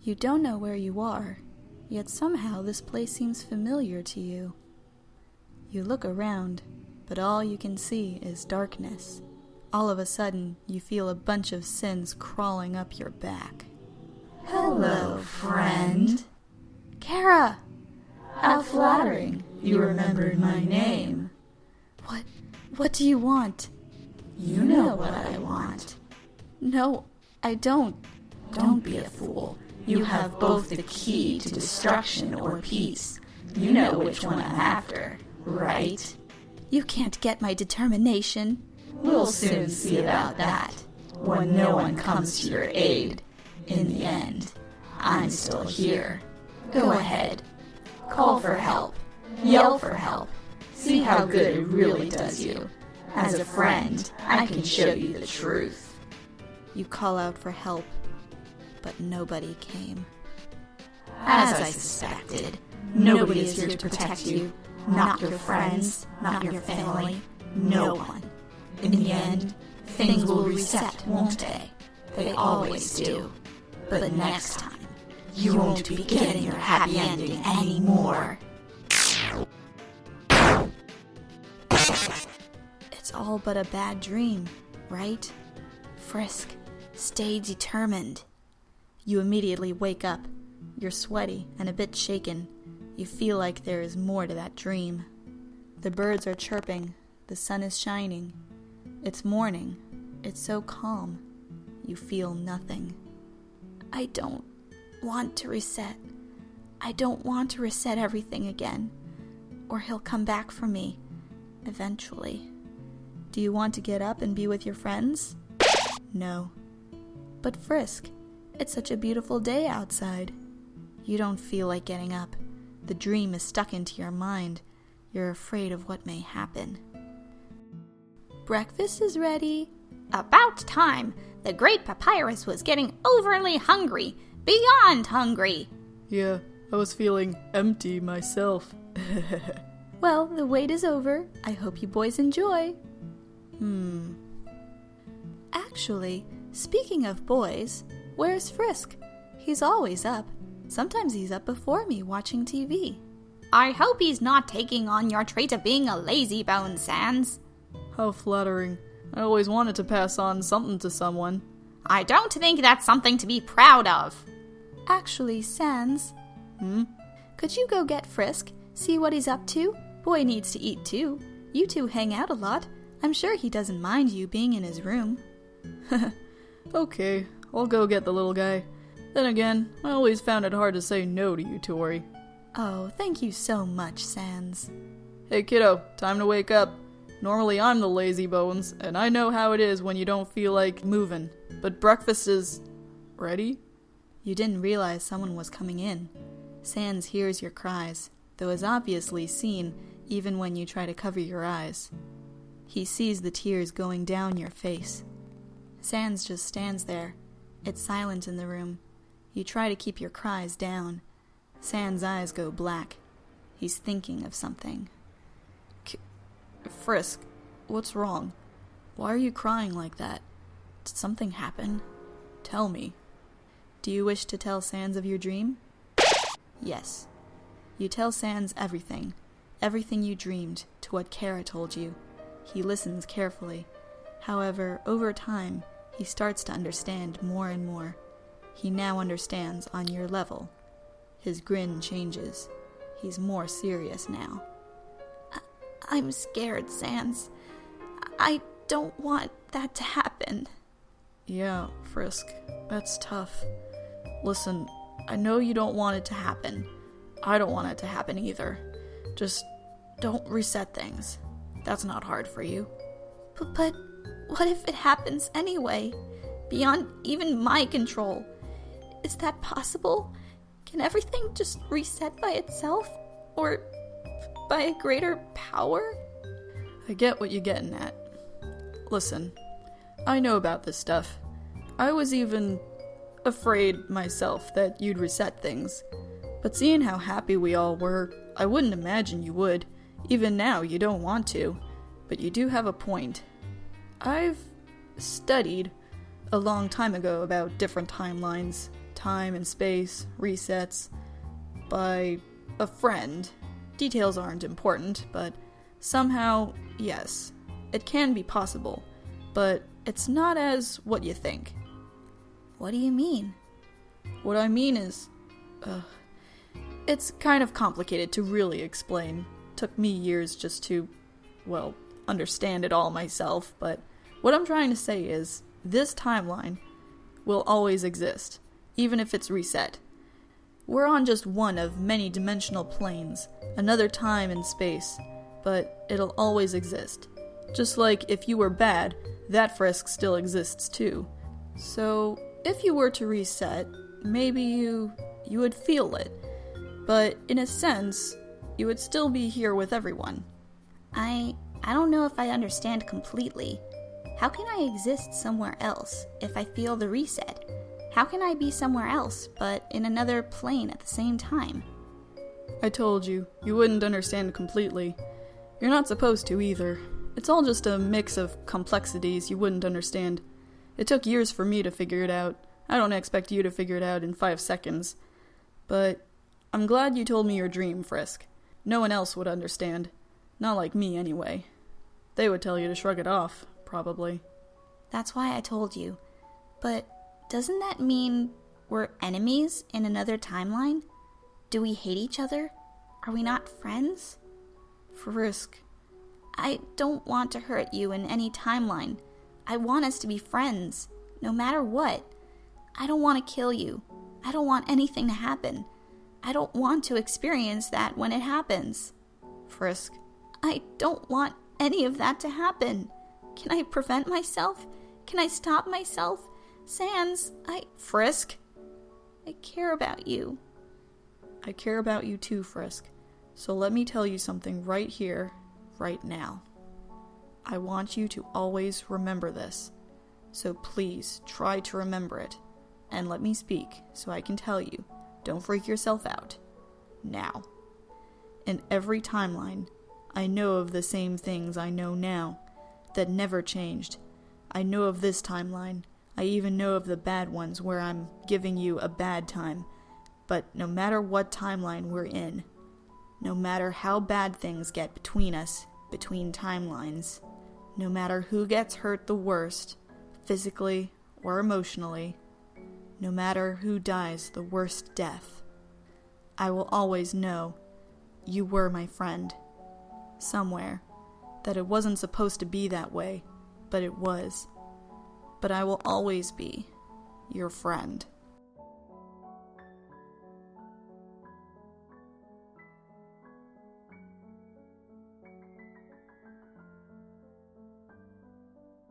You don't know where you are, yet somehow this place seems familiar to you. You look around, but all you can see is darkness. All of a sudden, you feel a bunch of sins crawling up your back. Hello, friend. Kara! How flattering. You remembered my name. What do you want? You know what I want. No, I don't. Don't be a fool. You have both the key to destruction or peace. You know which one I'm after, right? You can't get my determination. We'll soon see about that, when no one comes to your aid. In the end, I'm still here. Go ahead. Call for help. Yell for help. See how good it really does you. As a friend, I can show you the truth. You call out for help, but nobody came. As I suspected, nobody is here to protect you. Not your friends, not your family, no one. In the end, things will reset, won't they? They always do. But next time, you won't be getting your happy ending anymore. It's all but a bad dream, right? Frisk, stay determined. You immediately wake up. You're sweaty and a bit shaken. You feel like there is more to that dream. The birds are chirping. The sun is shining. It's morning. It's so calm. You feel nothing. I don't want to reset. I don't want to reset everything again. Or he'll come back for me. Eventually. Do you want to get up and be with your friends? No. But Frisk, it's such a beautiful day outside. You don't feel like getting up. The dream is stuck into your mind. You're afraid of what may happen. Breakfast is ready. About time. The great papyrus was getting overly hungry. Beyond hungry. Yeah, I was feeling empty myself. Well, the wait is over. I hope you boys enjoy. Actually, speaking of boys, where's Frisk? He's always up. Sometimes he's up before me watching TV. I hope he's not taking on your trait of being a lazy bone, Sans. How flattering. I always wanted to pass on something to someone. I don't think that's something to be proud of. Actually, Sans. Could you go get Frisk? See what he's up to? Boy needs to eat too. You two hang out a lot. I'm sure he doesn't mind you being in his room. Okay, I'll go get the little guy. Then again, I always found it hard to say no to you, Tori. Oh, thank you so much, Sans. Hey kiddo, time to wake up. Normally I'm the lazy bones, and I know how it is when you don't feel like moving. But breakfast is... ready? You didn't realize someone was coming in. Sans hears your cries, though is obviously seen even when you try to cover your eyes. He sees the tears going down your face. Sans just stands there. It's silent in the room. You try to keep your cries down. Sans' eyes go black. He's thinking of something. Frisk, what's wrong? Why are you crying like that? Did something happen? Tell me. Do you wish to tell Sans of your dream? Yes. You tell Sans everything. Everything you dreamed, to what Kara told you. He listens carefully. However, over time, he starts to understand more and more. He now understands on your level. His grin changes. He's more serious now. I'm scared, Sans. I don't want that to happen. Yeah, Frisk, that's tough. Listen, I know you don't want it to happen. I don't want it to happen either. Just don't reset things. That's not hard for you. But what if it happens anyway? Beyond even my control. Is that possible? Can everything just reset by itself? Or by a greater power? I get what you're getting at. Listen, I know about this stuff. I was even afraid myself that you'd reset things. But seeing how happy we all were, I wouldn't imagine you would. Even now, you don't want to. But you do have a point. I've studied a long time ago about different timelines, time and space, resets, by a friend. Details aren't important, but somehow, yes, it can be possible, but it's not as what you think. What do you mean? What I mean is, it's kind of complicated to really explain. Took me years just to, well, understand it all myself, but what I'm trying to say is, this timeline will always exist, even if it's reset. We're on just one of many dimensional planes, another time and space, but it'll always exist. Just like if you were bad, that Frisk still exists too. So, if you were to reset, maybe you would feel it, but in a sense, you would still be here with everyone. I don't know if I understand completely. How can I exist somewhere else if I feel the reset? How can I be somewhere else, but in another plane at the same time? I told you, you wouldn't understand completely. You're not supposed to either. It's all just a mix of complexities you wouldn't understand. It took years for me to figure it out. I don't expect you to figure it out in 5 seconds. But I'm glad you told me your dream, Frisk. No one else would understand. Not like me, anyway. They would tell you to shrug it off, probably. That's why I told you. But doesn't that mean we're enemies in another timeline? Do we hate each other? Are we not friends? Frisk. I don't want to hurt you in any timeline. I want us to be friends, no matter what. I don't want to kill you. I don't want anything to happen. I don't want to experience that when it happens. Frisk. I don't want any of that to happen. Can I prevent myself? Can I stop myself? Sans, Frisk? I care about you. I care about you too, Frisk. So let me tell you something right here, right now. I want you to always remember this. So please try to remember it. And let me speak so I can tell you. Don't freak yourself out. Now. In every timeline, I know of the same things I know now, that never changed. I know of this timeline. I even know of the bad ones where I'm giving you a bad time. But no matter what timeline we're in, no matter how bad things get between us, between timelines, no matter who gets hurt the worst, physically or emotionally, no matter who dies the worst death, I will always know you were my friend. Somewhere. That it wasn't supposed to be that way, but it was. But I will always be your friend.